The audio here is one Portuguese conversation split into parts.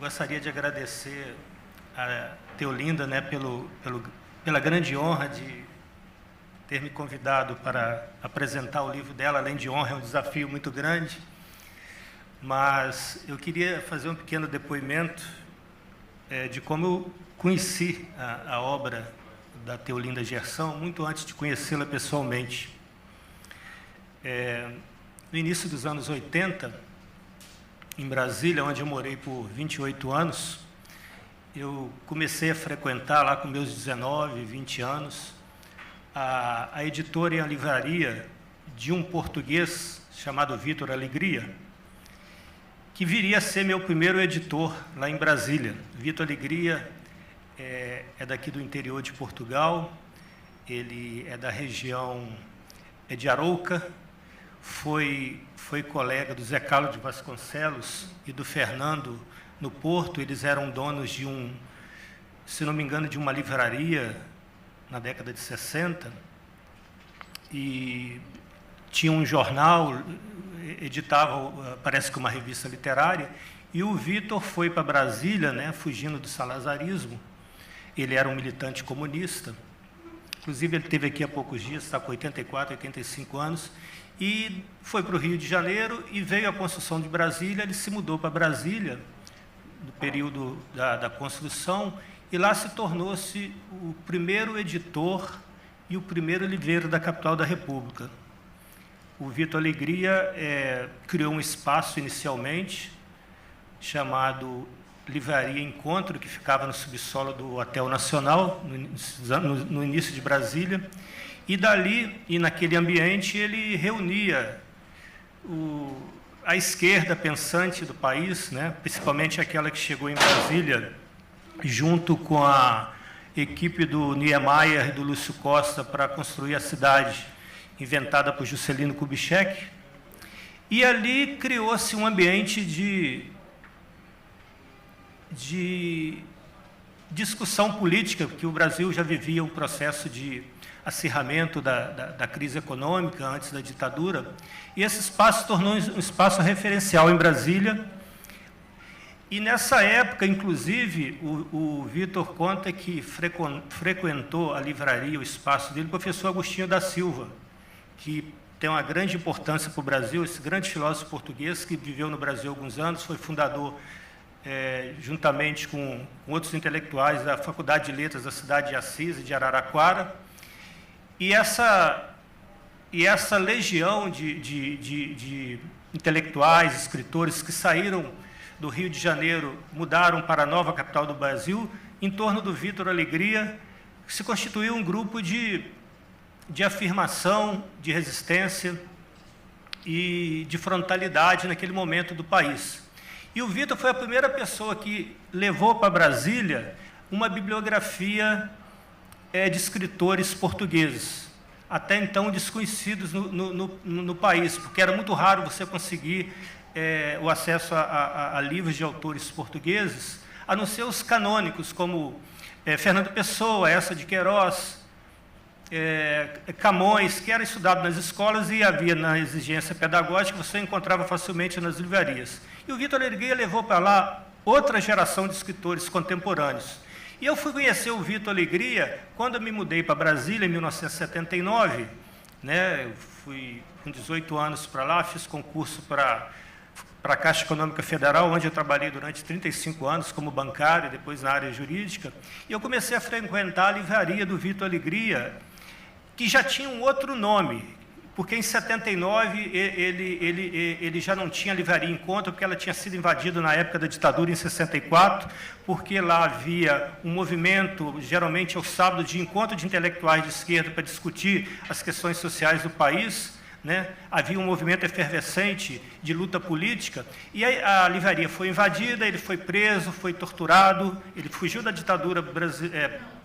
gostaria de agradecer a Teolinda, né, pela grande honra de ter me convidado para apresentar o livro dela. Além de honra, é um desafio muito grande. Mas eu queria fazer um pequeno depoimento de como eu conheci a obra da Teolinda Gerson, muito antes de conhecê-la pessoalmente. No início dos anos 80, em Brasília, onde eu morei por 28 anos, eu comecei a frequentar, lá com meus 19, 20 anos, a editora e a livraria de um português chamado Vítor Alegria, que viria a ser meu primeiro editor lá em Brasília. Vítor Alegria é daqui do interior de Portugal, ele é da região de Arouca, foi colega do Zé Carlos de Vasconcelos e do Fernando no Porto. Eles eram donos de se não me engano, de uma livraria na década de 60, e tinha um jornal, editava, parece que uma revista literária, e o Vítor foi para Brasília, né, fugindo do salazarismo. Ele era um militante comunista, inclusive ele esteve aqui há poucos dias, está com 84, 85 anos, e foi para o Rio de Janeiro e veio a construção de Brasília. Ele se mudou para Brasília no período da construção, e lá se tornou-se o primeiro editor e o primeiro livreiro da capital da República. O Vítor Alegria criou um espaço inicialmente chamado Livraria Encontro, que ficava no subsolo do Hotel Nacional, no início de Brasília, e dali, e naquele ambiente, ele reunia a esquerda pensante do país, né, principalmente aquela que chegou em Brasília, junto com a equipe do Niemeyer e do Lúcio Costa para construir a cidade inventada por Juscelino Kubitschek, e ali criou-se um ambiente de discussão política, porque o Brasil já vivia um processo de acirramento da crise econômica antes da ditadura, e esse espaço se tornou um espaço referencial em Brasília. E nessa época, inclusive, o Vítor conta que frequentou a livraria, o espaço dele, o professor Agostinho da Silva, que tem uma grande importância para o Brasil, esse grande filósofo português que viveu no Brasil há alguns anos, foi fundador, juntamente com outros intelectuais, da Faculdade de Letras da cidade de Assis e de Araraquara. E essa legião de intelectuais, escritores que saíram do Rio de Janeiro, mudaram para a nova capital do Brasil, em torno do Vítor Alegria, se constituiu um grupo de afirmação, de resistência e de frontalidade naquele momento do país. E o Vítor foi a primeira pessoa que levou para Brasília uma bibliografia de escritores portugueses, até então desconhecidos no país, porque era muito raro você conseguir o acesso a livros de autores portugueses, a não ser os canônicos, como Fernando Pessoa, Eça de Queiroz, Camões, que era estudado nas escolas e havia na exigência pedagógica, você encontrava facilmente nas livrarias. E o Vítor Alegria levou para lá outra geração de escritores contemporâneos. E eu fui conhecer o Vítor Alegria quando eu me mudei para Brasília, em 1979, né? Eu fui com 18 anos para lá, fiz concurso para a Caixa Econômica Federal, onde eu trabalhei durante 35 anos como bancário, depois na área jurídica, e eu comecei a frequentar a livraria do Vítor Alegria, que já tinha um outro nome, porque em 79 ele já não tinha livraria Encontro, porque ela tinha sido invadida na época da ditadura, em 64, porque lá havia um movimento, geralmente aos sábados, de encontro de intelectuais de esquerda para discutir as questões sociais do país, né? Havia um movimento efervescente de luta política, e a livraria foi invadida, ele foi preso, foi torturado, ele fugiu da ditadura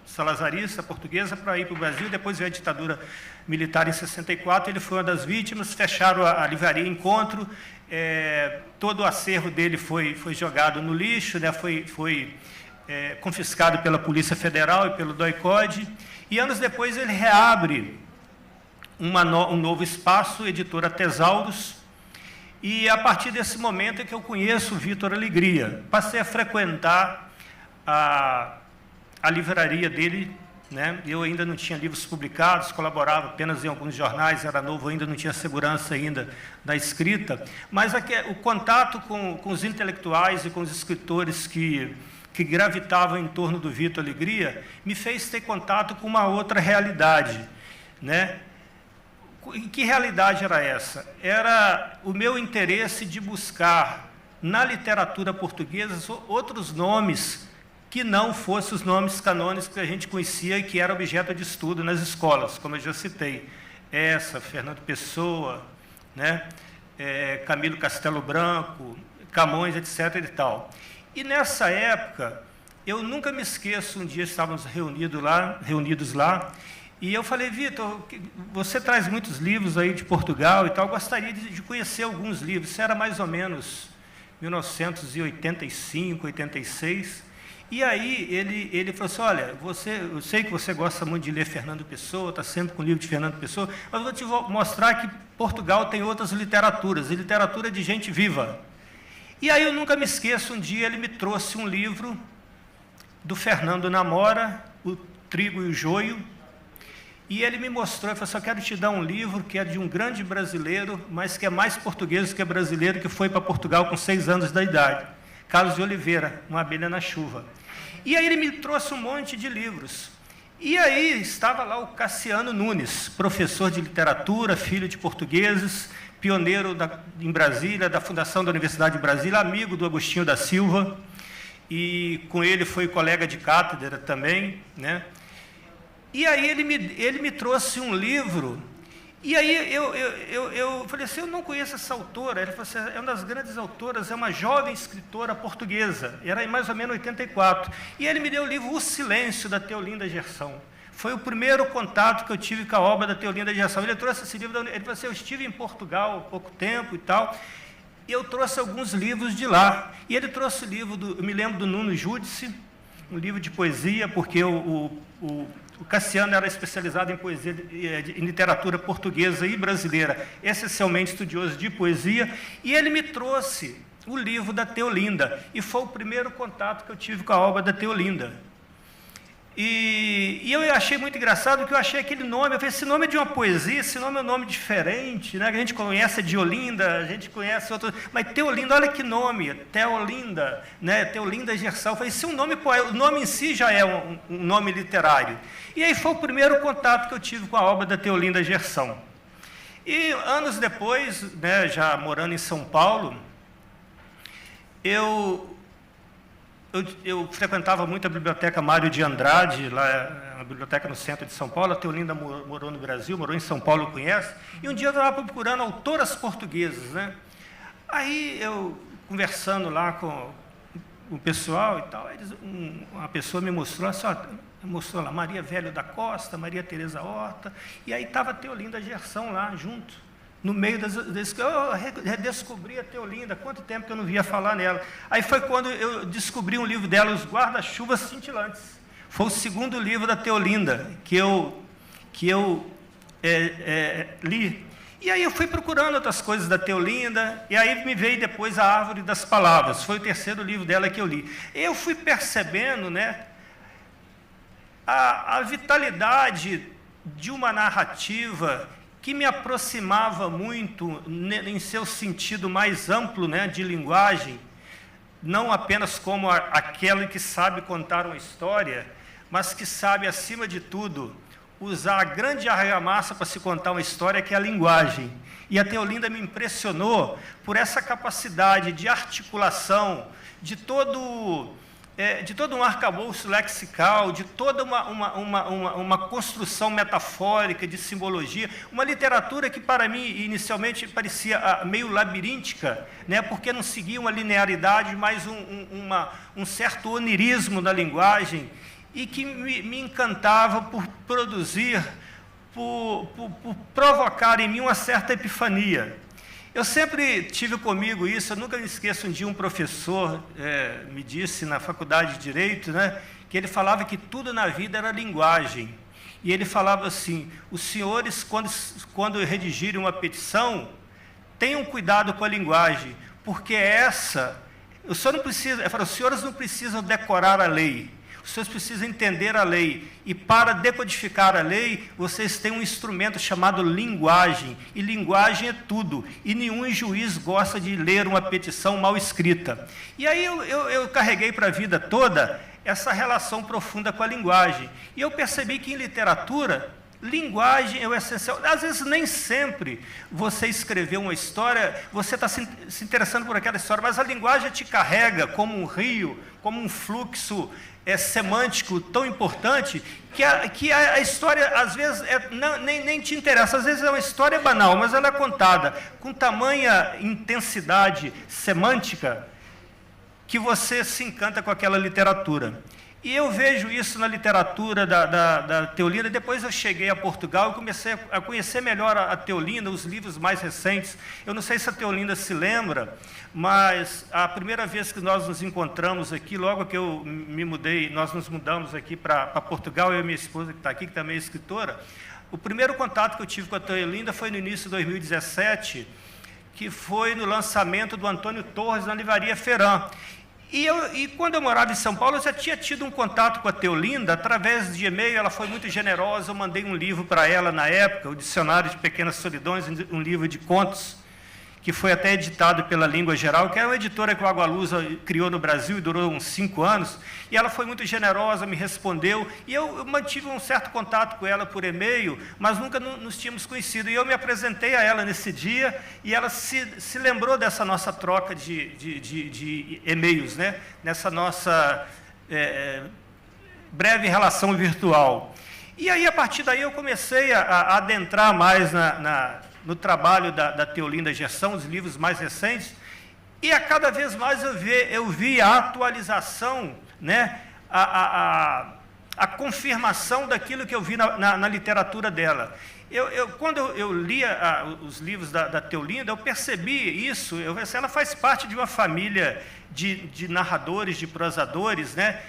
salazarista portuguesa para ir para o Brasil, depois veio a ditadura militar em 64, ele foi uma das vítimas, fecharam a livraria Encontro, todo o acervo dele foi jogado no lixo, né? Foi confiscado pela Polícia Federal e pelo DOI-CODE, e anos depois ele reabre um novo espaço, editora Tesauros, E a partir desse momento é que eu conheço o Vitor Alegria. Passei a frequentar a livraria dele, né? Eu ainda não tinha livros publicados, colaborava apenas em alguns jornais, era novo, ainda não tinha segurança ainda da escrita, mas o contato com os intelectuais e com os escritores que gravitavam em torno do Vitor Alegria me fez ter contato com uma outra realidade, né? E que realidade era essa? Era o meu interesse de buscar na literatura portuguesa outros nomes que não fossem os nomes canônicos que a gente conhecia e que era objeto de estudo nas escolas, como eu já citei. Fernando Pessoa, né? Camilo Castelo Branco, Camões, etc. e tal. E nessa época, eu nunca me esqueço, um dia estávamos reunidos lá, e eu falei, Vitor, você traz muitos livros aí de Portugal e tal, eu gostaria de conhecer alguns livros. Isso era mais ou menos 1985, 86. E aí ele falou assim, olha, eu sei que você gosta muito de ler Fernando Pessoa, está sempre com o livro de Fernando Pessoa, mas eu vou te mostrar que Portugal tem outras literaturas, e literatura de gente viva. E aí eu nunca me esqueço, um dia ele me trouxe um livro do Fernando Namora, O Trigo e o Joio, e ele me mostrou, ele falou assim, eu quero te dar um livro que é de um grande brasileiro, mas que é mais português do que brasileiro, que foi para Portugal com 6 anos da idade, Carlos de Oliveira, Uma Abelha na Chuva. E aí ele me trouxe um monte de livros. E aí estava lá o Cassiano Nunes, professor de literatura, filho de portugueses, pioneiro em Brasília, da fundação da Universidade de Brasília, amigo do Agostinho da Silva, e com ele foi colega de cátedra também, né? E aí ele me trouxe um livro, e aí eu falei assim, eu não conheço essa autora. Ele falou assim, é uma das grandes autoras, é uma jovem escritora portuguesa, era em mais ou menos 84. E ele me deu o livro O Silêncio, da Teolinda Gerson. Foi o primeiro contato que eu tive com a obra da Teolinda Gerson. Ele trouxe esse livro, ele falou assim, eu estive em Portugal há pouco tempo e tal, e eu trouxe alguns livros de lá. E ele trouxe o livro, eu me lembro do Nuno Júdice, um livro de poesia, porque o Cassiano era especializado em poesia, em literatura portuguesa e brasileira, essencialmente estudioso de poesia, e ele me trouxe o livro da Teolinda, e foi o primeiro contato que eu tive com a obra da Teolinda. E eu achei muito engraçado, porque eu achei aquele nome, eu falei, esse nome é de uma poesia, esse nome é um nome diferente, né? A gente conhece a de Olinda, a gente conhece outro, mas Teolinda, olha que nome, Teolinda, né? Teolinda Gerson. Eu falei, esse é um nome, o nome em si já é um nome literário. E aí foi o primeiro contato que eu tive com a obra da Teolinda Gerson. E anos depois, né, já morando em São Paulo, eu frequentava muito a biblioteca Mário de Andrade, lá, a biblioteca no centro de São Paulo. A Teolinda morou no Brasil, morou em São Paulo, conhece. E um dia eu estava procurando autoras portuguesas, né? Aí eu, conversando lá com o pessoal e tal, uma pessoa me mostrou, assim, mostrou lá Maria Velho da Costa, Maria Teresa Horta, e aí estava a Teolinda Gerson lá junto. No meio eu redescobri a Teolinda, quanto tempo que eu não via falar nela. Aí foi quando eu descobri um livro dela, Os Guarda-Chuvas Cintilantes. Foi o segundo livro da Teolinda que eu li. E aí eu fui procurando outras coisas da Teolinda, e aí me veio depois A Árvore das Palavras, foi o terceiro livro dela que eu li. Eu fui percebendo, né, a vitalidade de uma narrativa que me aproximava muito em seu sentido mais amplo, né, de linguagem, não apenas como aquele que sabe contar uma história, mas que sabe, acima de tudo, usar a grande argamassa para se contar uma história, que é a linguagem. E a Teolinda me impressionou por essa capacidade de articulação, de todo um arcabouço lexical, de toda uma construção metafórica, de simbologia, uma literatura que, para mim, inicialmente parecia meio labiríntica, né, porque não seguia uma linearidade, mas um certo onirismo da linguagem, e que me encantava por produzir, por provocar em mim uma certa epifania. Eu sempre tive comigo isso, eu nunca me esqueço, um dia um professor me disse na faculdade de Direito, né, que ele falava que tudo na vida era linguagem. E ele falava assim, os senhores, quando redigirem uma petição, tenham cuidado com a linguagem, porque o senhor não precisa, os senhores não precisam decorar a lei, os senhores precisam entender a lei, e para decodificar a lei, vocês têm um instrumento chamado linguagem, e linguagem é tudo, e nenhum juiz gosta de ler uma petição mal escrita. E aí eu carreguei para a vida toda essa relação profunda com a linguagem, e eu percebi que em literatura, linguagem é o essencial. Às vezes, nem sempre você escreveu uma história, você está se interessando por aquela história, mas a linguagem te carrega como um rio, como um fluxo semântico tão importante, que a história, às vezes, nem te interessa. Às vezes é uma história banal, mas ela é contada com tamanha intensidade semântica que você se encanta com aquela literatura. E eu vejo isso na literatura da Teolinda. Depois eu cheguei a Portugal e comecei a conhecer melhor a Teolinda, os livros mais recentes. Eu não sei se a Teolinda se lembra, mas a primeira vez que nós nos encontramos aqui, logo que eu me mudei, nós nos mudamos aqui para Portugal, eu e minha esposa, que está aqui, que também é escritora, o primeiro contato que eu tive com a Teolinda foi no início de 2017, que foi no lançamento do Antônio Torres na Livraria Feran. E quando eu morava em São Paulo, eu já tinha tido um contato com a Teolinda, através de e-mail. Ela foi muito generosa, eu mandei um livro para ela na época, o Dicionário de Pequenas Solidões, um livro de contos, que foi até editado pela Língua Geral, que é uma editora que o Agualusa criou no Brasil e durou uns 5 anos, e ela foi muito generosa, me respondeu, e eu mantive um certo contato com ela por e-mail, mas nunca nos tínhamos conhecido, e eu me apresentei a ela nesse dia, e ela se lembrou dessa nossa troca de e-mails, né? Nessa nossa breve relação virtual. E aí, a partir daí, eu comecei a adentrar mais no trabalho da Teolinda Gerson, os livros mais recentes, e a cada vez mais eu vi a atualização, né, a confirmação daquilo que eu vi na literatura dela. Quando eu lia os livros da Teolinda, eu percebi isso, ela faz parte de uma família de narradores, de prosadores, né,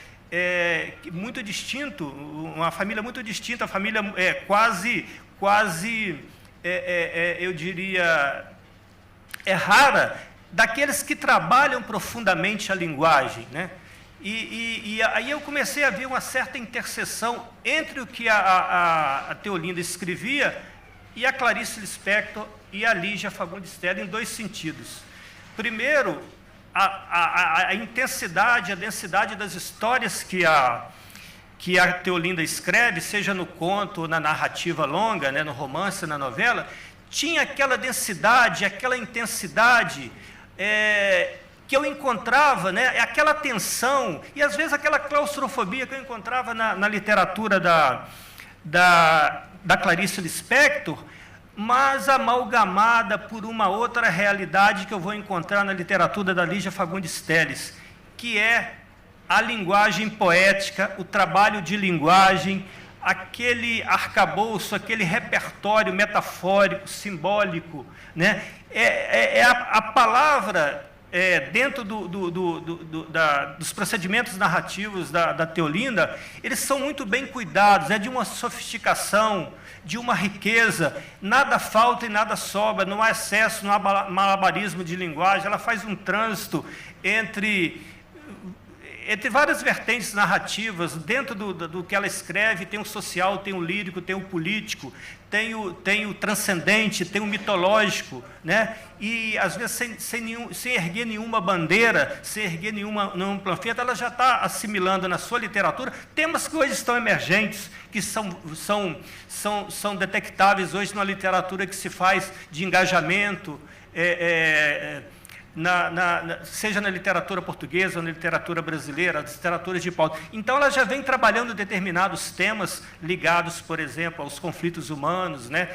muito distinto, uma família muito distinta, a família quase eu diria, rara, daqueles que trabalham profundamente a linguagem, né? E aí eu comecei a ver uma certa interseção entre o que a Teolinda escrevia e a Clarice Lispector e a Lígia Fagundes Telles, em 2 sentidos. Primeiro, a intensidade, a densidade das histórias que a Teolinda escreve, seja no conto ou na narrativa longa, né, no romance, na novela, tinha aquela densidade, aquela intensidade que eu encontrava, né, aquela tensão, e às vezes aquela claustrofobia que eu encontrava na literatura da Clarice Lispector, mas amalgamada por uma outra realidade que eu vou encontrar na literatura da Lígia Fagundes Telles, que é a linguagem poética, o trabalho de linguagem, aquele arcabouço, aquele repertório metafórico, simbólico, né? A palavra, dentro dos procedimentos narrativos da Teolinda, eles são muito bem cuidados, de uma sofisticação, de uma riqueza, nada falta e nada sobra, não há excesso, não há malabarismo de linguagem, ela faz um trânsito entre várias vertentes narrativas. Dentro do que ela escreve, tem o social, tem o lírico, tem o político, tem o transcendente, tem o mitológico, né? E, às vezes, sem erguer nenhuma bandeira, sem erguer nenhum panfleto, ela já está assimilando na sua literatura temas que hoje estão emergentes, que são detectáveis hoje na literatura que se faz de engajamento, seja na literatura portuguesa ou na literatura brasileira, as literaturas de pauta. Então, ela já vem trabalhando determinados temas ligados, por exemplo, aos conflitos humanos, né?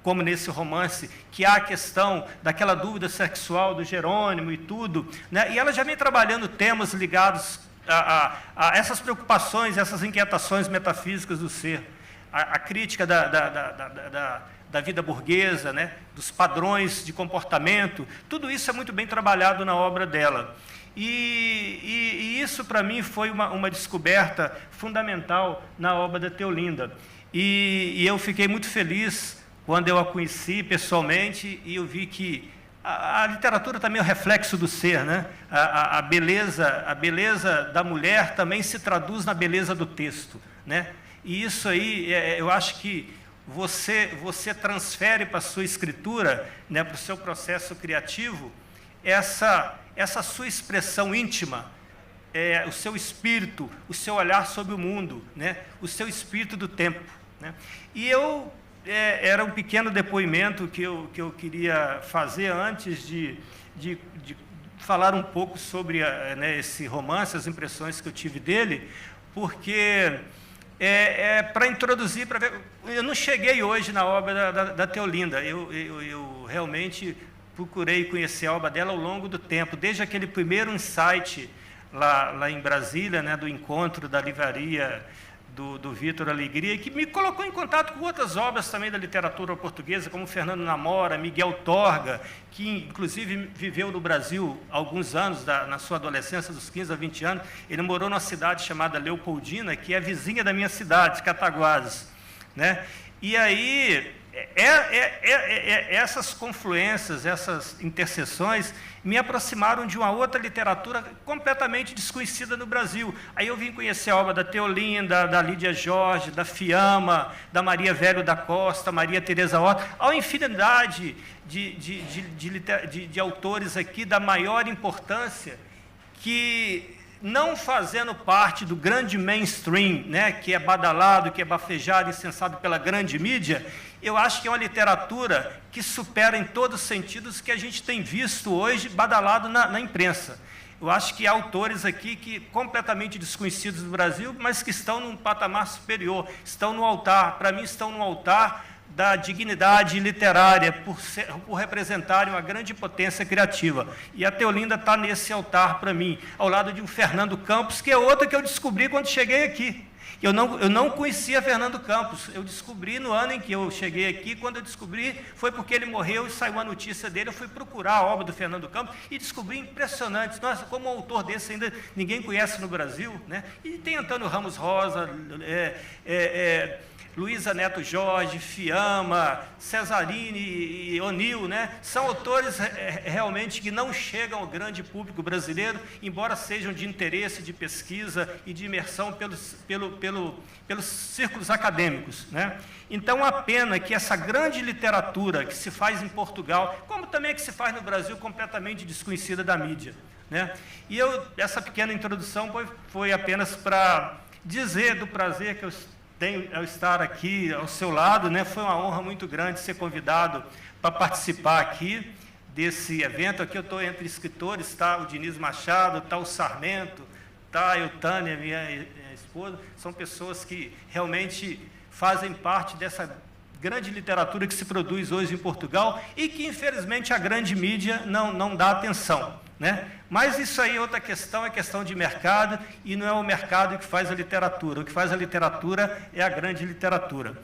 Como nesse romance, que há a questão daquela dúvida sexual do Jerônimo e tudo, né? E ela já vem trabalhando temas ligados a essas preocupações, essas inquietações metafísicas do ser, a crítica da vida burguesa, né, dos padrões de comportamento, tudo isso é muito bem trabalhado na obra dela. E isso, para mim, foi uma descoberta fundamental na obra da Teolinda. E eu fiquei muito feliz quando eu a conheci pessoalmente, e eu vi que a literatura também é o reflexo do ser, né? A beleza da mulher também se traduz na beleza do texto, né? E isso aí, eu acho que você transfere para a sua escritura, né, para o seu processo criativo, essa sua expressão íntima, o seu espírito, o seu olhar sobre o mundo, né, o seu espírito do tempo, né? E era um pequeno depoimento que eu queria fazer antes de falar um pouco sobre né, esse romance, as impressões que eu tive dele, porque para introduzir, para ver. Eu não cheguei hoje na obra da Theolinda, eu realmente procurei conhecer a obra dela ao longo do tempo, desde aquele primeiro insight lá em Brasília, né, do encontro da livraria do Vitor Alegria, que me colocou em contato com outras obras também da literatura portuguesa, como Fernando Namora, Miguel Torga, que inclusive viveu no Brasil alguns anos, na sua adolescência, dos 15 a 20 anos. Ele morou numa cidade chamada Leopoldina, que é vizinha da minha cidade, Cataguases, né? E aí, essas confluências, essas interseções, me aproximaram de uma outra literatura completamente desconhecida no Brasil. Aí eu vim conhecer a obra da Theolinda, da Lídia Jorge, da Fiamma, da Maria Velho da Costa, Maria Teresa Horta, há uma infinidade de autores aqui da maior importância, que, não fazendo parte do grande mainstream, né, que é badalado, que é bafejado e censado pela grande mídia, eu acho que é uma literatura que supera em todos os sentidos que a gente tem visto hoje badalado na imprensa. Eu acho que há autores aqui que completamente desconhecidos do Brasil, mas que estão num patamar superior, estão no altar, para mim estão no altar da dignidade literária, por representarem uma grande potência criativa. E a Theolinda está nesse altar para mim, ao lado de um Fernando Campos, que é outra que eu descobri quando cheguei aqui. Eu não conhecia Fernando Campos, eu descobri no ano em que eu cheguei aqui. Quando eu descobri, foi porque ele morreu e saiu a notícia dele. Eu fui procurar a obra do Fernando Campos e descobri impressionante. Nossa, como um autor desse ainda ninguém conhece no Brasil, né? E tem Antônio Ramos Rosa, Luísa Neto Jorge, Fiamma, Cesarini e O'Neill, né? São autores realmente que não chegam ao grande público brasileiro, embora sejam de interesse, de pesquisa e de imersão pelos círculos acadêmicos, né? Então, a pena que essa grande literatura que se faz em Portugal, como também que se faz no Brasil, completamente desconhecida da mídia, né? E essa pequena introdução foi apenas para dizer do prazer que eu tenho ao estar aqui ao seu lado, né? Foi uma honra muito grande ser convidado para participar aqui desse evento. Aqui eu estou entre escritores, está o Diniz Machado, está o Sarmento, está a Eutânia, minha esposa. São pessoas que realmente fazem parte dessa grande literatura que se produz hoje em Portugal e que, infelizmente, a grande mídia não dá atenção, né? Mas isso aí é outra questão, é questão de mercado, e não é o mercado que faz a literatura. O que faz a literatura é a grande literatura.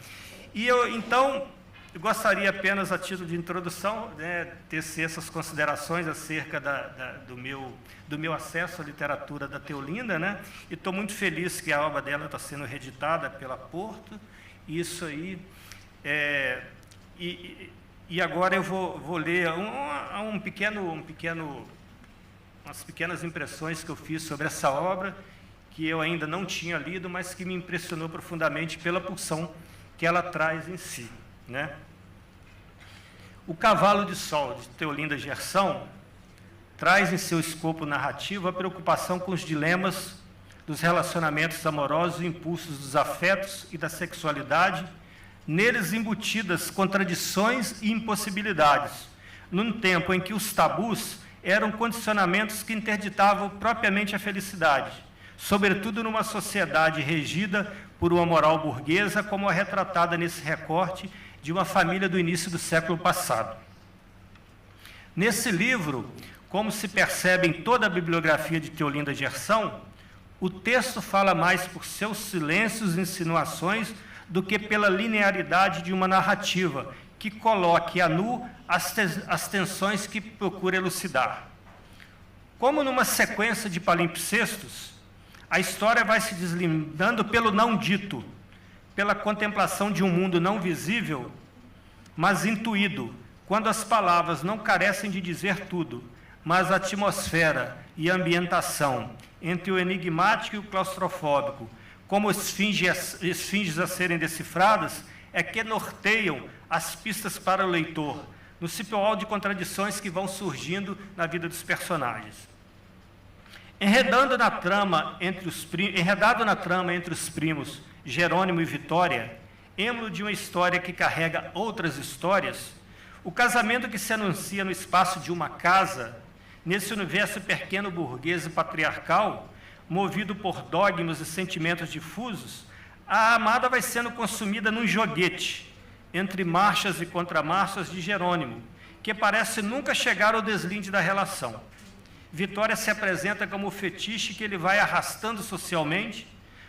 E então, eu gostaria apenas, a título de introdução, né, tecer essas considerações acerca do meu acesso à literatura da Theolinda, né? E estou muito feliz que a obra dela está sendo reeditada pela Porto. Isso aí. E agora eu vou ler umas pequenas impressões que eu fiz sobre essa obra, que eu ainda não tinha lido, mas que me impressionou profundamente pela pulsão que ela traz em si, né? O Cavalo de Sol, de Theolinda Gerson, traz em seu escopo narrativo a preocupação com os dilemas dos relacionamentos amorosos e impulsos dos afetos e da sexualidade, neles embutidas contradições e impossibilidades, num tempo em que os tabus eram condicionamentos que interditavam propriamente a felicidade, sobretudo numa sociedade regida por uma moral burguesa, como a retratada nesse recorte de uma família do início do século passado. Nesse livro, como se percebe em toda a bibliografia de Theolinda Gerson, o texto fala mais por seus silêncios e insinuações do que pela linearidade de uma narrativa que coloque a nu as tensões que procura elucidar. Como numa sequência de palimpsestos, a história vai se deslindando pelo não dito, pela contemplação de um mundo não visível, mas intuído, quando as palavras não carecem de dizer tudo, mas a atmosfera e a ambientação entre o enigmático e o claustrofóbico, como esfinges a serem decifradas, é que norteiam as pistas para o leitor, no cipoal de contradições que vão surgindo na vida dos personagens. Enredado na trama entre os primos Jerônimo e Vitória, êmulo de uma história que carrega outras histórias, o casamento que se anuncia no espaço de uma casa, nesse universo pequeno burguês e patriarcal, movido por dogmas e sentimentos difusos, a amada vai sendo consumida num joguete, entre marchas e contramarchas de Jerônimo, que parece nunca chegar ao deslinde da relação. Vitória se apresenta como o fetiche que ele vai arrastando socialmente,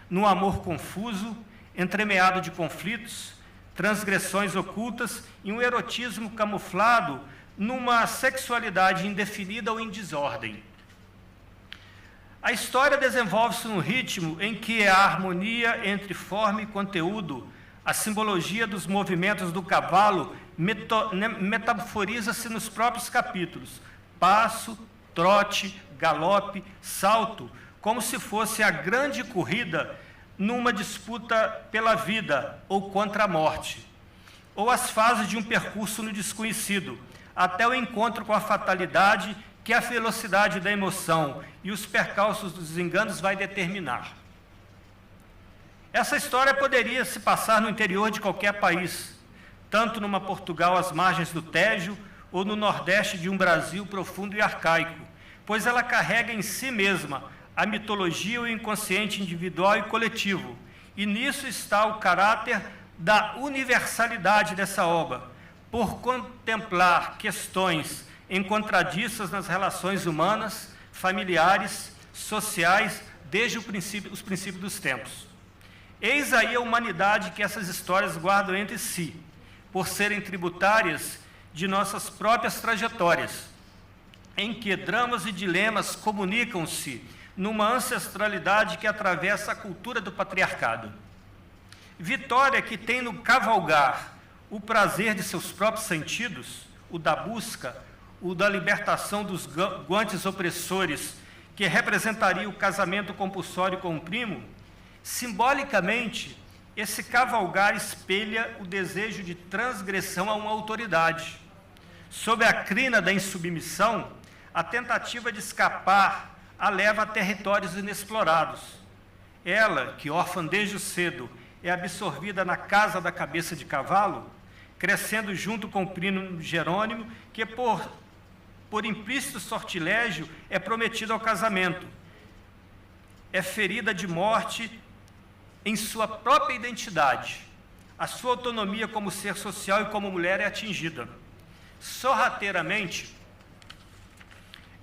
num amor confuso, entremeado de conflitos, transgressões ocultas e um erotismo camuflado numa sexualidade indefinida ou em desordem. A história desenvolve-se num ritmo em que a harmonia entre forma e conteúdo, a simbologia dos movimentos do cavalo metaforiza-se nos próprios capítulos, passo, trote, galope, salto, como se fosse a grande corrida numa disputa pela vida ou contra a morte, ou as fases de um percurso no desconhecido, até o encontro com a fatalidade que a velocidade da emoção e os percalços dos desenganos vai determinar. Essa história poderia se passar no interior de qualquer país, tanto numa Portugal às margens do Tejo, ou no Nordeste de um Brasil profundo e arcaico, pois ela carrega em si mesma a mitologia, o inconsciente individual e coletivo, e nisso está o caráter da universalidade dessa obra, por contemplar questões encontradiças nas relações humanas, familiares, sociais, desde os princípios dos tempos. Eis aí a humanidade que essas histórias guardam entre si, por serem tributárias de nossas próprias trajetórias, em que dramas e dilemas comunicam-se numa ancestralidade que atravessa a cultura do patriarcado. Vitória, que tem no cavalgar o prazer de seus próprios sentidos, o da busca, o da libertação dos guantes opressores, que representaria o casamento compulsório com o primo, simbolicamente, esse cavalgar espelha o desejo de transgressão a uma autoridade. Sob a crina da insubmissão, a tentativa de escapar a leva a territórios inexplorados. Ela, que órfã desde cedo, é absorvida na casa da cabeça de cavalo, crescendo junto com o primo Jerônimo, que por implícito sortilégio é prometido ao casamento. É ferida de morte em sua própria identidade. A sua autonomia como ser social e como mulher é atingida. Sorrateiramente,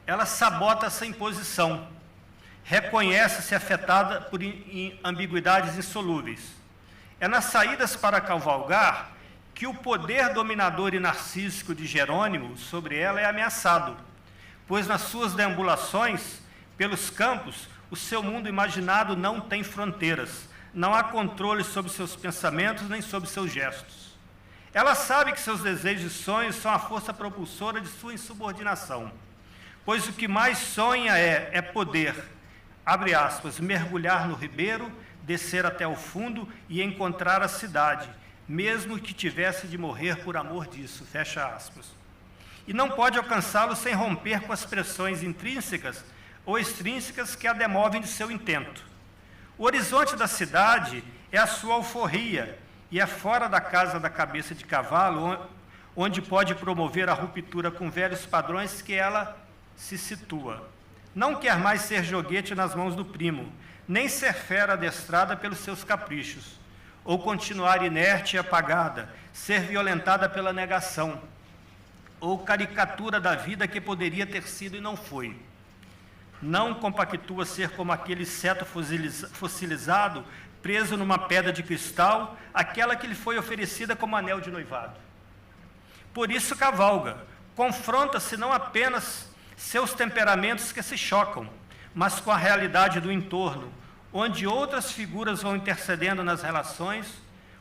ela sabota essa imposição, reconhece-se afetada por ambiguidades insolúveis. É nas saídas para cavalgar que o poder dominador e narcísico de Jerônimo sobre ela é ameaçado, pois nas suas deambulações pelos campos, o seu mundo imaginado não tem fronteiras, não há controle sobre seus pensamentos nem sobre seus gestos. Ela sabe que seus desejos e sonhos são a força propulsora de sua insubordinação, pois o que mais sonha é poder, abre aspas, mergulhar no ribeiro, descer até o fundo e encontrar a cidade, mesmo que tivesse de morrer por amor disso, fecha aspas. E não pode alcançá-lo sem romper com as pressões intrínsecas ou extrínsecas que a demovem de seu intento. O horizonte da cidade é a sua alforria, e é fora da casa da cabeça de cavalo, onde pode promover a ruptura com velhos padrões, que ela se situa. Não quer mais ser joguete nas mãos do primo, nem ser fera adestrada pelos seus caprichos, ou continuar inerte e apagada, ser violentada pela negação, ou caricatura da vida que poderia ter sido e não foi. Não compactua ser como aquele inseto fossilizado, preso numa pedra de cristal, aquela que lhe foi oferecida como anel de noivado. Por isso cavalga, confronta-se não apenas seus temperamentos que se chocam, mas com a realidade do entorno, onde outras figuras vão intercedendo nas relações,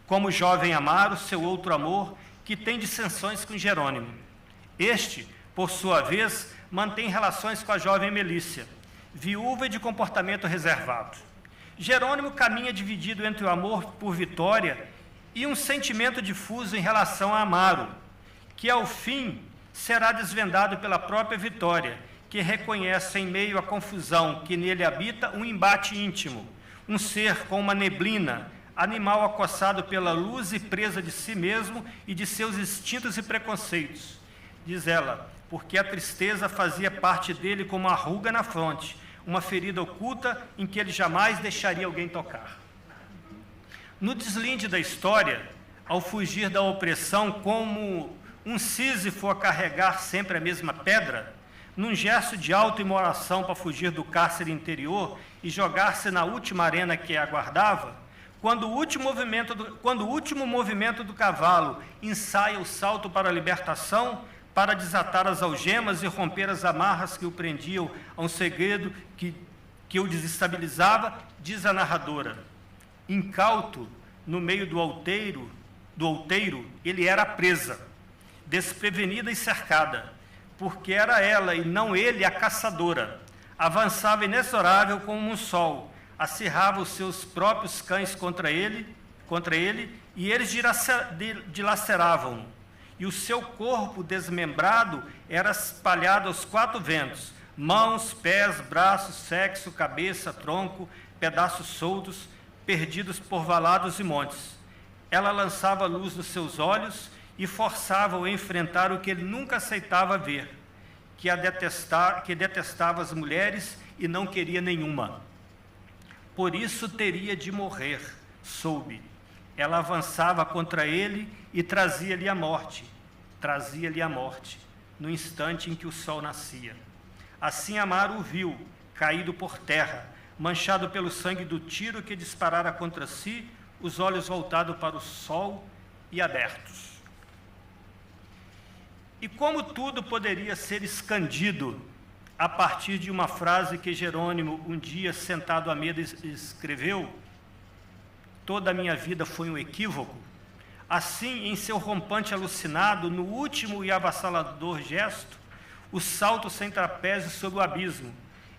como o jovem Amaro, seu outro amor, que tem dissensões com Jerônimo. Este, por sua vez, mantém relações com a jovem Melícia, viúva e de comportamento reservado. Jerônimo caminha dividido entre o amor por Vitória e um sentimento difuso em relação a Amaro, que ao fim será desvendado pela própria Vitória, que reconhece em meio à confusão que nele habita um embate íntimo, um ser com uma neblina, animal acossado pela luz e presa de si mesmo e de seus instintos e preconceitos. Diz ela, porque a tristeza fazia parte dele como uma ruga na fronte, uma ferida oculta em que ele jamais deixaria alguém tocar. No deslinde da história, ao fugir da opressão como um Sísifo a carregar sempre a mesma pedra, num gesto de autoimoração para fugir do cárcere interior e jogar-se na última arena que aguardava, quando o último movimento do cavalo ensaia o salto para a libertação, para desatar as algemas e romper as amarras que o prendiam a um segredo que o desestabilizava, diz a narradora. Incauto, no meio do outeiro, ele era presa, desprevenida e cercada, porque era ela e não ele a caçadora. Avançava inexorável como um sol, acirrava os seus próprios cães contra ele e eles dilaceravam-no. E o seu corpo desmembrado era espalhado aos quatro ventos, mãos, pés, braços, sexo, cabeça, tronco, pedaços soltos, perdidos por valados e montes. Ela lançava luz nos seus olhos e forçava-o a enfrentar o que ele nunca aceitava ver, que detestava as mulheres e não queria nenhuma. Por isso teria de morrer, soube. Ela avançava contra ele e trazia-lhe a morte, no instante em que o sol nascia. Assim Amaro o viu, caído por terra, manchado pelo sangue do tiro que disparara contra si, os olhos voltados para o sol e abertos. E como tudo poderia ser escandido a partir de uma frase que Jerônimo, um dia sentado à mesa, escreveu: toda a minha vida foi um equívoco. Assim, em seu rompante alucinado, no último e avassalador gesto, o salto sem trapézio sobre o abismo,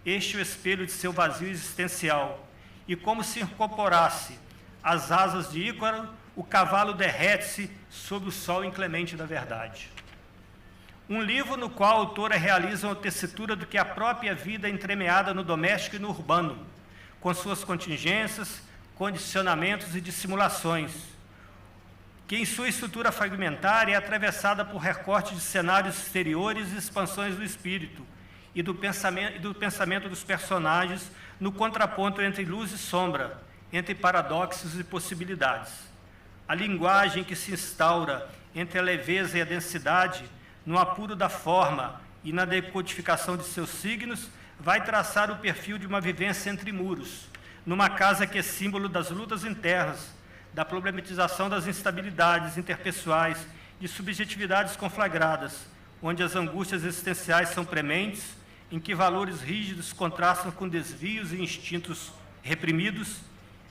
este o espelho de seu vazio existencial, e como se incorporasse às asas de Ícaro, o cavalo derrete-se sob o sol inclemente da verdade. Um livro no qual a autora realiza uma tessitura do que a própria vida entremeada no doméstico e no urbano, com suas contingências, condicionamentos e dissimulações, que em sua estrutura fragmentária é atravessada por recortes de cenários exteriores e expansões do espírito e do pensamento dos personagens, no contraponto entre luz e sombra, entre paradoxos e possibilidades. A linguagem que se instaura entre a leveza e a densidade, no apuro da forma e na decodificação de seus signos, vai traçar o perfil de uma vivência entre muros, numa casa que é símbolo das lutas internas, da problematização das instabilidades interpessoais, de subjetividades conflagradas, onde as angústias existenciais são prementes, em que valores rígidos contrastam com desvios e instintos reprimidos,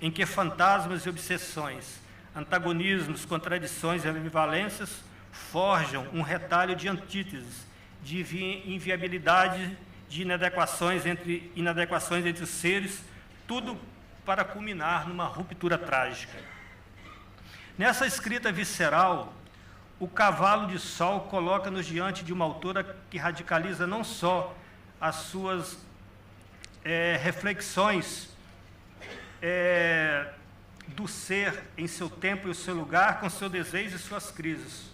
em que fantasmas e obsessões, antagonismos, contradições e ambivalências forjam um retalho de antíteses, de inviabilidade, de inadequações entre os seres, tudo para culminar numa ruptura trágica. Nessa escrita visceral, o Cavalo de Sol coloca-nos diante de uma autora que radicaliza não só as suas reflexões do ser em seu tempo e o seu lugar, com seu desejo e suas crises,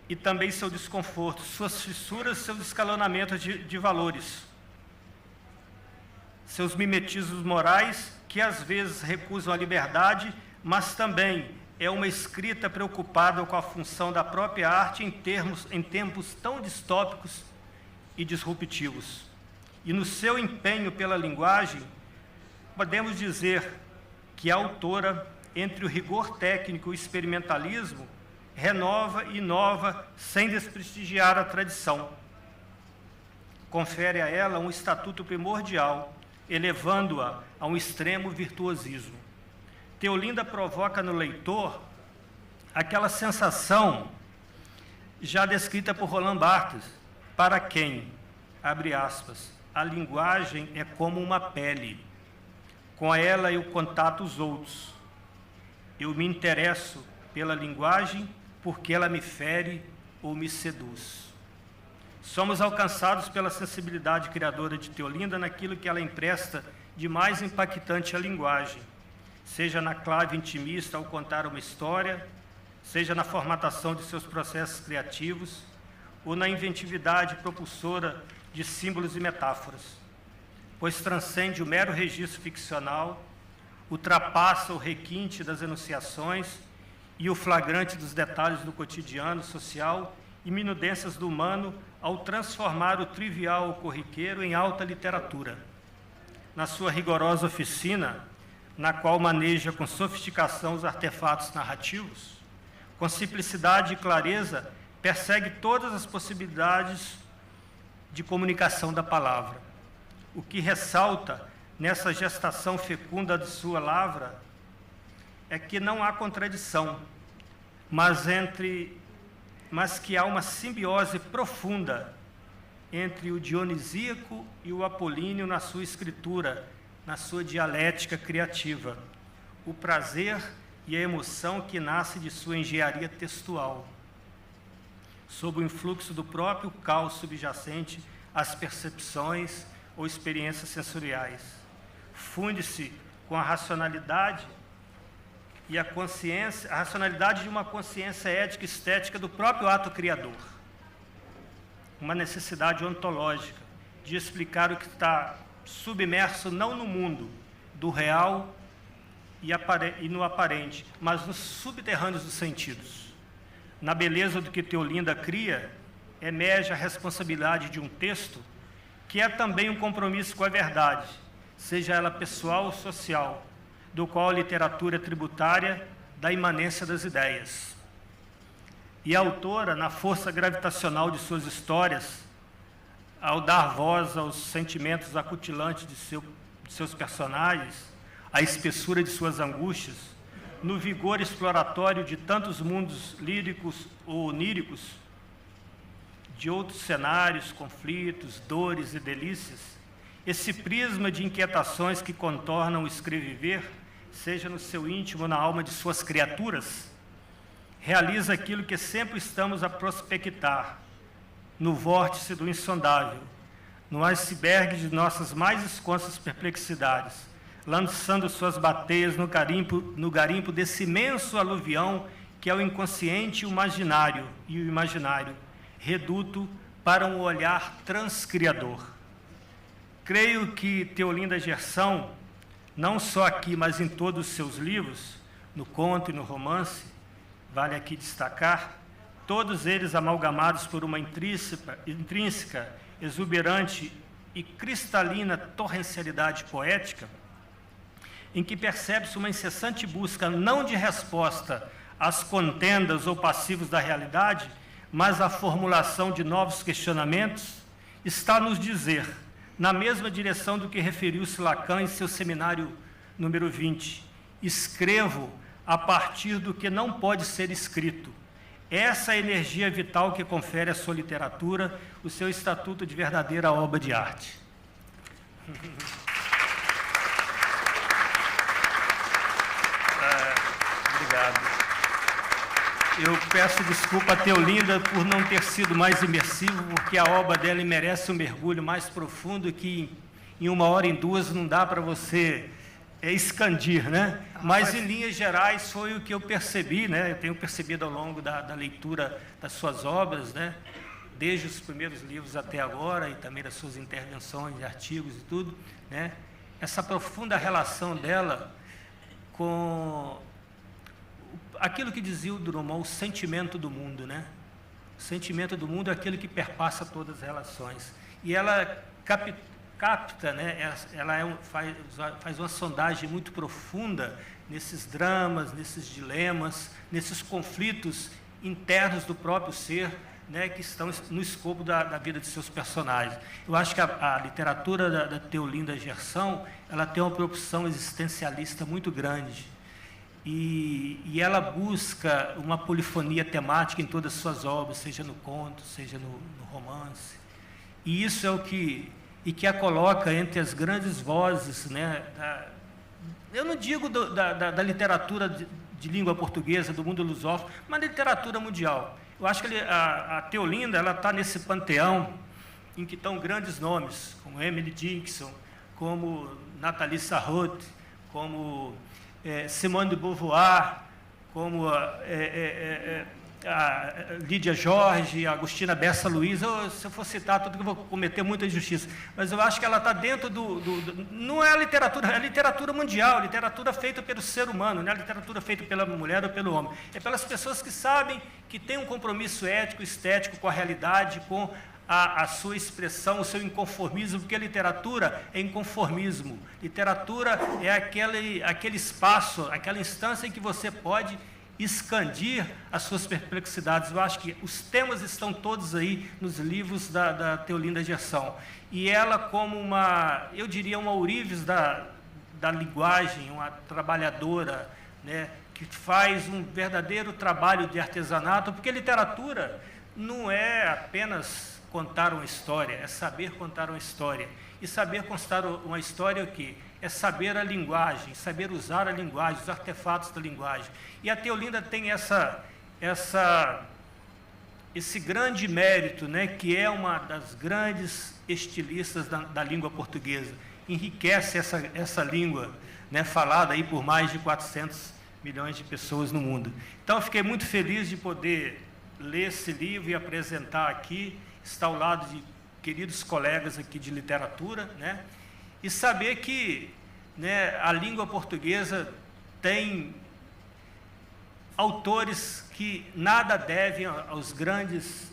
e também seu desconforto, suas fissuras, seus escalonamentos de valores, seus mimetismos morais, que às vezes recusam a liberdade, mas também é uma escrita preocupada com a função da própria arte em tempos tão distópicos e disruptivos. E no seu empenho pela linguagem, podemos dizer que a autora, entre o rigor técnico e o experimentalismo, renova e inova sem desprestigiar a tradição. Confere a ela um estatuto primordial, elevando-a a um extremo virtuosismo. Teolinda provoca no leitor aquela sensação já descrita por Roland Barthes, para quem, abre aspas, a linguagem é como uma pele, com ela eu contato os outros. Eu me interesso pela linguagem porque ela me fere ou me seduz. Somos alcançados pela sensibilidade criadora de Teolinda naquilo que ela empresta de mais impactante à linguagem, seja na clave intimista ao contar uma história, seja na formatação de seus processos criativos, ou na inventividade propulsora de símbolos e metáforas, pois transcende o mero registro ficcional, ultrapassa o requinte das enunciações e o flagrante dos detalhes do cotidiano social e minudências do humano ao transformar o trivial ou corriqueiro em alta literatura. Na sua rigorosa oficina, na qual maneja com sofisticação os artefatos narrativos, com simplicidade e clareza, persegue todas as possibilidades de comunicação da palavra. O que ressalta nessa gestação fecunda de sua lavra é que não há contradição, mas que há uma simbiose profunda entre o dionisíaco e o apolíneo na sua escritura, na sua dialética criativa, o prazer e a emoção que nasce de sua engenharia textual, sob o influxo do próprio caos subjacente às percepções ou experiências sensoriais. Funde-se com a racionalidade e a racionalidade de uma consciência ética e estética do próprio ato criador. Uma necessidade ontológica de explicar o que está submerso não no mundo do real e no aparente, mas nos subterrâneos dos sentidos. Na beleza do que Teolinda cria, emerge a responsabilidade de um texto que é também um compromisso com a verdade, seja ela pessoal ou social, do qual a literatura é tributária da imanência das ideias. E a autora, na força gravitacional de suas histórias, ao dar voz aos sentimentos acutilantes de seus personagens, à espessura de suas angústias, no vigor exploratório de tantos mundos líricos ou oníricos, de outros cenários, conflitos, dores e delícias, esse prisma de inquietações que contornam o escreviver, seja no seu íntimo ou na alma de suas criaturas, realiza aquilo que sempre estamos a prospectar, no vórtice do insondável, no iceberg de nossas mais esconsas perplexidades, lançando suas bateias no garimpo desse imenso aluvião que é o inconsciente e o imaginário, reduto para um olhar transcriador. Creio que Teolinda Gerson, não só aqui, mas em todos os seus livros, no conto e no romance, vale aqui destacar, todos eles amalgamados por uma intrínseca, exuberante e cristalina torrencialidade poética, em que percebe-se uma incessante busca não de resposta às contendas ou passivos da realidade, mas a formulação de novos questionamentos, está a nos dizer, na mesma direção do que referiu-se Lacan em seu seminário número 20, escrevo a partir do que não pode ser escrito. Essa é a energia vital que confere à sua literatura o seu estatuto de verdadeira obra de arte. Obrigado. Eu peço desculpa a Teolinda por não ter sido mais imersivo, porque a obra dela merece um mergulho mais profundo que em 1 hora, em 2, não dá para você expandir, né? Mas, em linhas gerais, foi o que eu percebi, né? Eu tenho percebido ao longo da leitura das suas obras, né? Desde os primeiros livros até agora, e também das suas intervenções, artigos e tudo, né? Essa profunda relação dela com aquilo que dizia o Drummond, o sentimento do mundo, né? O sentimento do mundo é aquele que perpassa todas as relações. E ela capta, né? Ela faz uma sondagem muito profunda nesses dramas, nesses dilemas, nesses conflitos internos do próprio ser, né? Que estão no escopo da vida de seus personagens. Eu acho que a literatura da Teolinda Gerson, ela tem uma propulsão existencialista muito grande. e ela busca uma polifonia temática em todas as suas obras, seja no conto, seja no romance. E isso é o que a coloca entre as grandes vozes, né, eu não digo da literatura de língua portuguesa, do mundo lusófono, mas da literatura mundial. Eu acho que a Teolinda está nesse panteão em que estão grandes nomes, como Emily Dickinson, como Nathalie Sarraute, como Simone de Beauvoir, como a Lídia Jorge, a Agostina Bessa Luiz. Se eu for citar tudo, eu vou cometer muita injustiça, mas eu acho que ela está dentro não é a literatura mundial, a literatura feita pelo ser humano, não é a literatura feita pela mulher ou pelo homem, é pelas pessoas que sabem que têm um compromisso ético, estético com a realidade, com a sua expressão, o seu inconformismo, porque a literatura é inconformismo. Literatura é aquele espaço, aquela instância em que você pode expandir as suas perplexidades. Eu acho que os temas estão todos aí nos livros da Teolinda Gerson. E ela, como eu diria, uma ourives da linguagem, uma trabalhadora, né, que faz um verdadeiro trabalho de artesanato, porque literatura não é apenas contar uma história, é saber contar uma história. E saber contar uma história é o quê? É saber a linguagem, saber usar a linguagem, os artefatos da linguagem. E a Teolinda tem esse grande mérito, né, que é uma das grandes estilistas da língua portuguesa. Enriquece essa língua, né, falada aí por mais de 400 milhões de pessoas no mundo. Então, eu fiquei muito feliz de poder ler esse livro e apresentar aqui, estar ao lado de queridos colegas aqui de literatura, né, e saber que, né, a língua portuguesa tem autores que nada devem aos grandes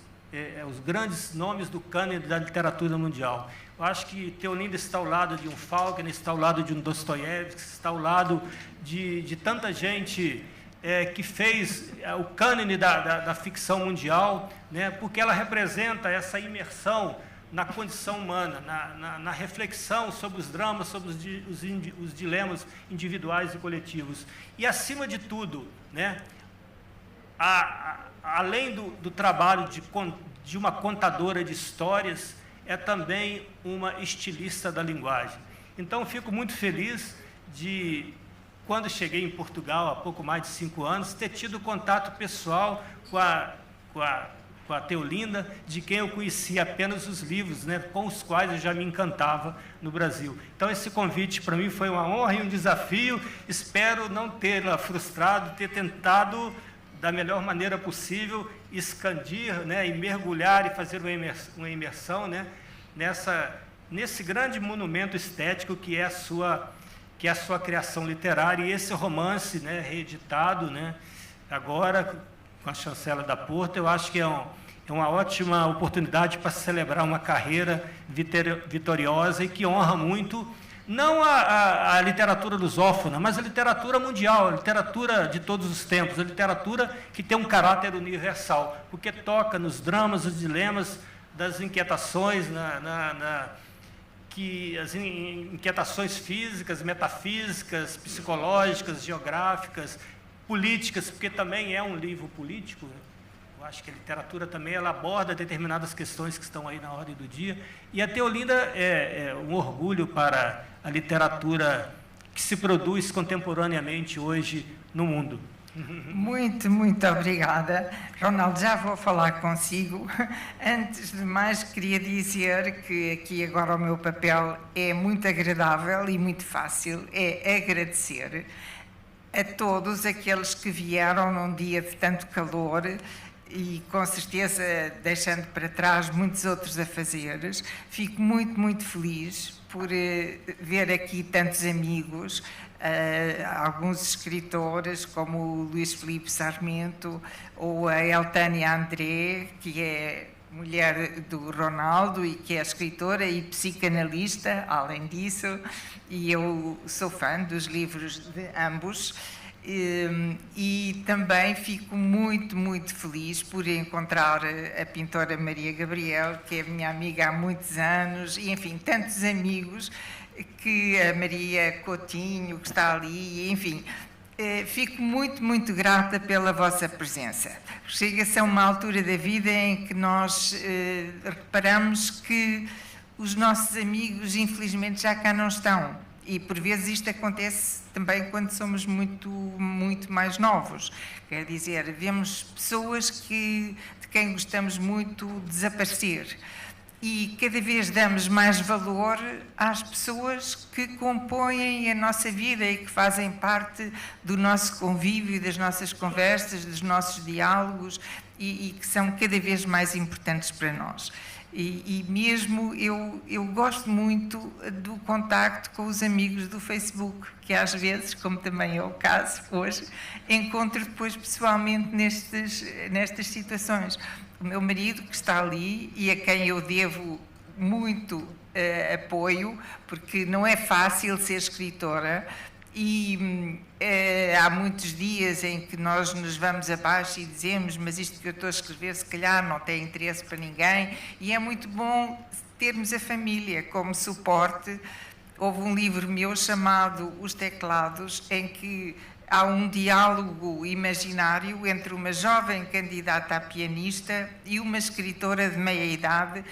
nomes do cânone da literatura mundial. Eu acho que Teolinda está ao lado de um Faulkner, está ao lado de um Dostoiévski, está ao lado de tanta gente que fez o cânone da ficção mundial, né, porque ela representa essa imersão na condição humana, na reflexão sobre os dramas, sobre os dilemas individuais e coletivos. E, acima de tudo, né, além do trabalho de uma contadora de histórias, é também uma estilista da linguagem. Então, fico muito feliz de, quando cheguei em Portugal, há pouco mais de 5 anos, ter tido contato pessoal com a Teolinda, de quem eu conhecia apenas os livros, né, com os quais eu já me encantava no Brasil. Então, esse convite para mim foi uma honra e um desafio. Espero não tê-la frustrado, ter tentado, da melhor maneira possível, expandir, né, e mergulhar e fazer uma imersão, né, nesse grande monumento estético que é a sua criação literária. E esse romance, né, reeditado, né, agora com a chancela da Porta, eu acho que é uma ótima oportunidade para celebrar uma carreira vitoriosa e que honra muito, não a literatura lusófona, mas a literatura mundial, a literatura de todos os tempos, a literatura que tem um caráter universal, porque toca nos dramas, os dilemas, das inquietações, as inquietações físicas, metafísicas, psicológicas, geográficas, políticas, porque também é um livro político, né? Eu acho que a literatura também ela aborda determinadas questões que estão aí na ordem do dia. E a Teolinda é um orgulho para a literatura que se produz contemporaneamente hoje no mundo. Muito, muito obrigada. Ronaldo, já vou falar consigo. Antes de mais, queria dizer que aqui agora o meu papel é muito agradável e muito fácil, é agradecer a todos aqueles que vieram num dia de tanto calor e, com certeza, deixando para trás muitos outros afazeres. Fico muito, muito feliz por ver aqui tantos amigos, alguns escritores, como o Luís Filipe Sarmento ou a Eltânia André, que é mulher do Ronaldo e que é escritora e psicanalista, além disso, e eu sou fã dos livros de ambos. E também fico muito, muito feliz por encontrar a pintora Maria Gabriel, que é minha amiga há muitos anos, e, enfim, tantos amigos, que a Maria Coutinho, que está ali, enfim, fico muito, muito grata pela vossa presença. Chega-se a uma altura da vida em que nós reparamos que os nossos amigos, infelizmente, já cá não estão. E, por vezes, isto acontece também quando somos muito, muito mais novos. Quer dizer, vemos pessoas de quem gostamos muito desaparecer. E cada vez damos mais valor às pessoas que compõem a nossa vida e que fazem parte do nosso convívio, das nossas conversas, dos nossos diálogos e que são cada vez mais importantes para nós. E mesmo eu gosto muito do contacto com os amigos do Facebook, que às vezes, como também é o caso hoje, encontro depois pessoalmente nestas situações. O meu marido, que está ali e a quem eu devo muito apoio, porque não é fácil ser escritora, e há muitos dias em que nós nos vamos abaixo e dizemos, mas isto que eu estou a escrever se calhar não tem interesse para ninguém, e é muito bom termos a família como suporte. Houve um livro meu chamado Os Teclados, em que há um diálogo imaginário entre uma jovem candidata a pianista e uma escritora de meia-idade,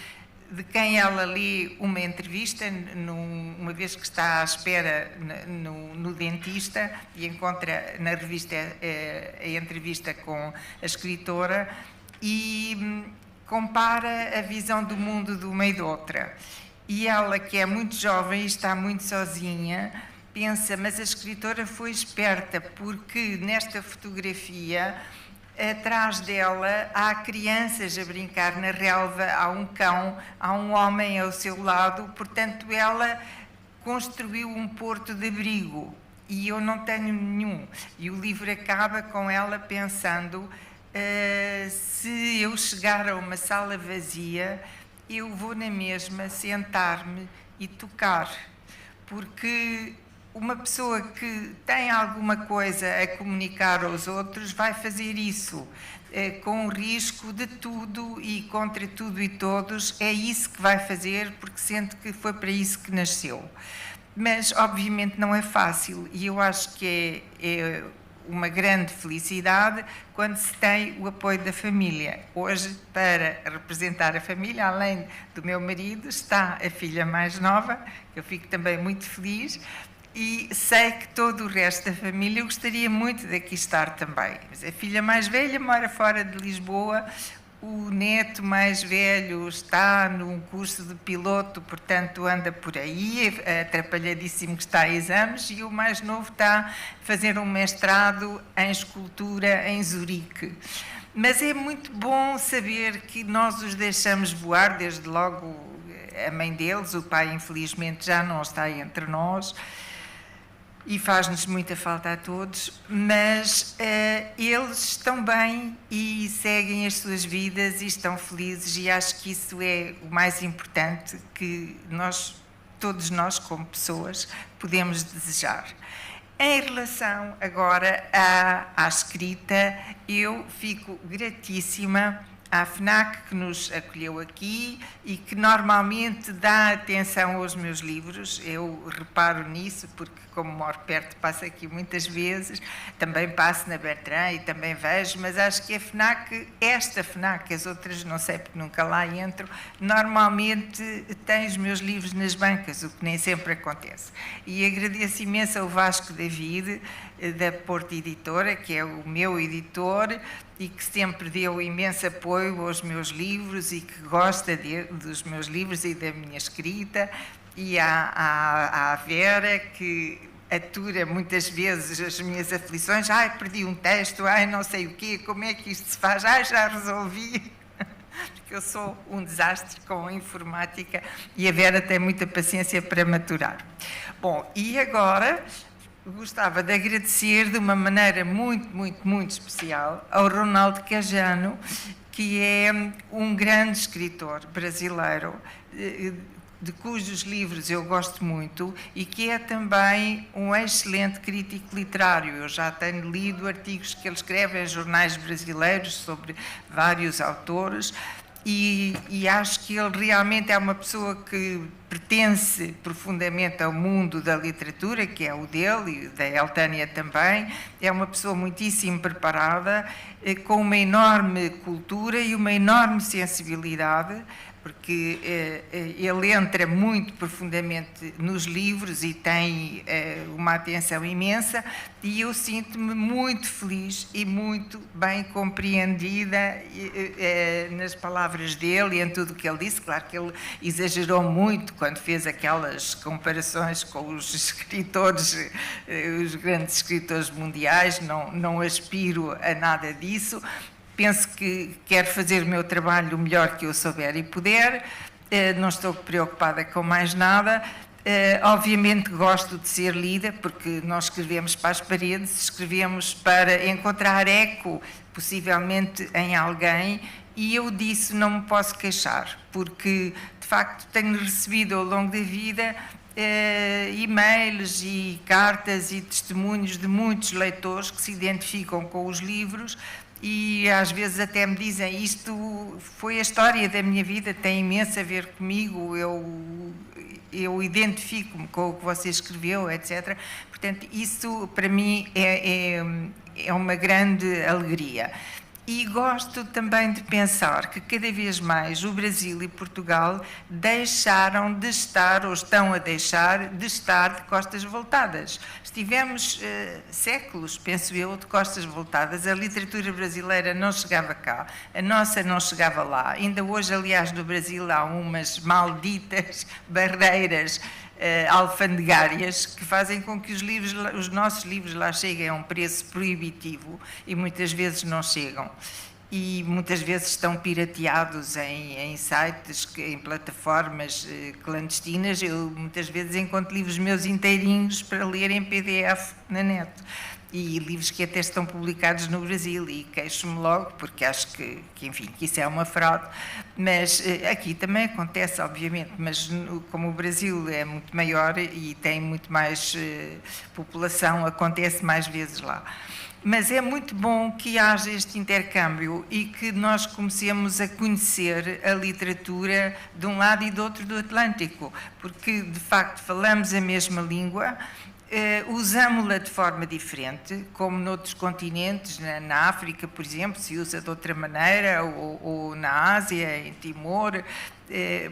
de quem ela lê uma entrevista, uma vez que está à espera no dentista, e encontra na revista a entrevista com a escritora, e compara a visão do mundo de uma e de outra. E ela, que é muito jovem e está muito sozinha, pensa, mas a escritora foi esperta, porque nesta fotografia, atrás dela, há crianças a brincar na relva, há um cão, há um homem ao seu lado, portanto ela construiu um porto de abrigo e eu não tenho nenhum. E o livro acaba com ela pensando, se eu chegar a uma sala vazia, eu vou na mesma sentar-me e tocar, porque uma pessoa que tem alguma coisa a comunicar aos outros vai fazer isso, com o risco de tudo e contra tudo e todos. É isso que vai fazer, porque sente que foi para isso que nasceu. Mas, obviamente, não é fácil, e eu acho que é uma grande felicidade quando se tem o apoio da família. Hoje, para representar a família, além do meu marido, está a filha mais nova, que eu fico também muito feliz, e sei que todo o resto da família gostaria muito de aqui estar também. Mas a filha mais velha mora fora de Lisboa, o neto mais velho está num curso de piloto, portanto anda por aí, atrapalhadíssimo que está a exames, e o mais novo está a fazer um mestrado em escultura em Zurique. Mas é muito bom saber que nós os deixamos voar, desde logo a mãe deles, o pai infelizmente já não está entre nós, e faz-nos muita falta a todos, mas eles estão bem e seguem as suas vidas e estão felizes, e acho que isso é o mais importante que todos nós como pessoas podemos desejar. Em relação agora à escrita, eu fico gratíssima à FNAC, que nos acolheu aqui e que normalmente dá atenção aos meus livros. Eu reparo nisso porque, como moro perto, passo aqui muitas vezes, também passo na Bertrand e também vejo, mas acho que a FNAC, esta FNAC, as outras não sei porque nunca lá entro, normalmente tem os meus livros nas bancas, o que nem sempre acontece. E agradeço imenso ao Vasco David, da Porto Editora, que é o meu editor, e que sempre deu imenso apoio aos meus livros e que gosta dos meus livros e da minha escrita, e à Vera, que atura muitas vezes as minhas aflições. Perdi um texto, não sei o quê, como é que isto se faz? Já resolvi. Porque eu sou um desastre com a informática e a Vera tem muita paciência para maturar. Bom, e agora gostava de agradecer de uma maneira muito, muito, muito especial ao Ronaldo Cajano, que é um grande escritor brasileiro, de cujos livros eu gosto muito, e que é também um excelente crítico literário. Eu já tenho lido artigos que ele escreve em jornais brasileiros sobre vários autores, e acho que ele realmente é uma pessoa que pertence profundamente ao mundo da literatura, que é o dele, e da Eltânia também. É uma pessoa muitíssimo preparada, com uma enorme cultura e uma enorme sensibilidade, porque ele entra muito profundamente nos livros e tem uma atenção imensa, e eu sinto-me muito feliz e muito bem compreendida nas palavras dele e em tudo o que ele disse. Claro que ele exagerou muito quando fez aquelas comparações com os escritores, os grandes escritores mundiais. Não aspiro a nada disso. Penso que quero fazer o meu trabalho o melhor que eu souber e puder, não estou preocupada com mais nada. Obviamente gosto de ser lida, porque nós escrevemos para as paredes, escrevemos para encontrar eco, possivelmente em alguém, e eu disso não me posso queixar, porque de facto tenho recebido ao longo da vida e-mails e cartas e testemunhos de muitos leitores que se identificam com os livros, e às vezes até me dizem: isto foi a história da minha vida, tem imenso a ver comigo, eu identifico-me com o que você escreveu, etc. Portanto, isso para mim é uma grande alegria. E gosto também de pensar que cada vez mais o Brasil e Portugal deixaram de estar, ou estão a deixar de estar, de costas voltadas. Estivemos séculos, penso eu, de costas voltadas. A literatura brasileira não chegava cá, a nossa não chegava lá. Ainda hoje, aliás, no Brasil há umas malditas barreiras alfandegárias que fazem com que os nossos livros lá cheguem a um preço proibitivo, e muitas vezes não chegam. E muitas vezes estão pirateados em sites, em plataformas clandestinas. Eu muitas vezes encontro livros meus inteirinhos para ler em PDF na net. E livros que até estão publicados no Brasil, e queixo-me logo, porque acho que, enfim, que isso é uma fraude. Mas aqui também acontece, obviamente, mas como o Brasil é muito maior e tem muito mais população, acontece mais vezes lá. Mas é muito bom que haja este intercâmbio e que nós comecemos a conhecer a literatura de um lado e do outro do Atlântico, porque, de facto, falamos a mesma língua, usamos-la de forma diferente, como noutros continentes. Na África, por exemplo, se usa de outra maneira, ou na Ásia, em Timor.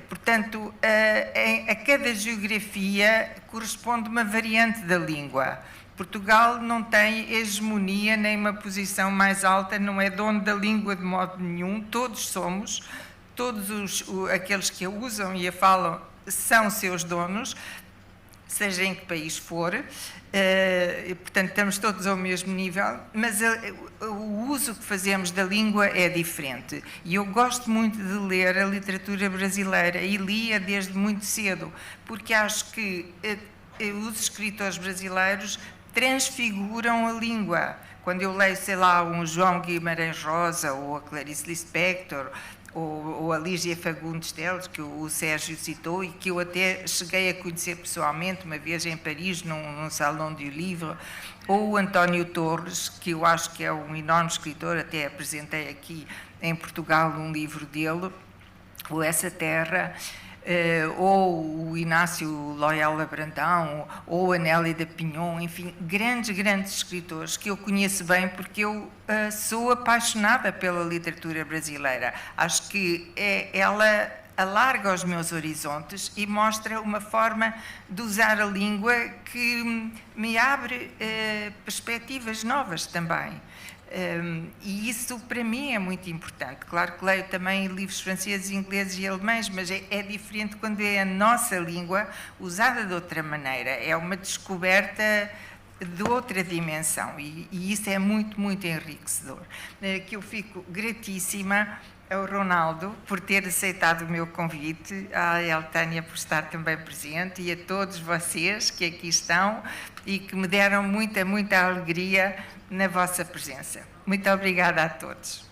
Portanto, a cada geografia corresponde uma variante da língua. Portugal não tem hegemonia nem uma posição mais alta, não é dono da língua de modo nenhum. Todos somos, todos aqueles que a usam e a falam são seus donos, seja em que país for, portanto estamos todos ao mesmo nível, mas o uso que fazemos da língua é diferente. E eu gosto muito de ler a literatura brasileira, e lia desde muito cedo, porque acho que os escritores brasileiros transfiguram a língua. Quando eu leio, sei lá, um João Guimarães Rosa, ou a Clarice Lispector, ou a Lígia Fagundes Teles, que o Sérgio citou e que eu até cheguei a conhecer pessoalmente uma vez em Paris, num salão de livro, ou o António Torres, que eu acho que é um enorme escritor, até apresentei aqui em Portugal um livro dele, ou Essa Terra, ou o Inácio Loyola Brandão, ou a Nélida Pinhon, enfim, grandes escritores que eu conheço bem, porque eu sou apaixonada pela literatura brasileira. Acho que ela alarga os meus horizontes e mostra uma forma de usar a língua que me abre perspectivas novas também. E isso para mim é muito importante. Claro que leio também livros franceses, ingleses e alemães, mas é diferente quando é a nossa língua usada de outra maneira. É uma descoberta de outra dimensão, e isso é muito enriquecedor. Que eu fico gratíssima ao Ronaldo por ter aceitado o meu convite, à Eltânia por estar também presente, e a todos vocês que aqui estão e que me deram muita alegria na vossa presença. Muito obrigada a todos.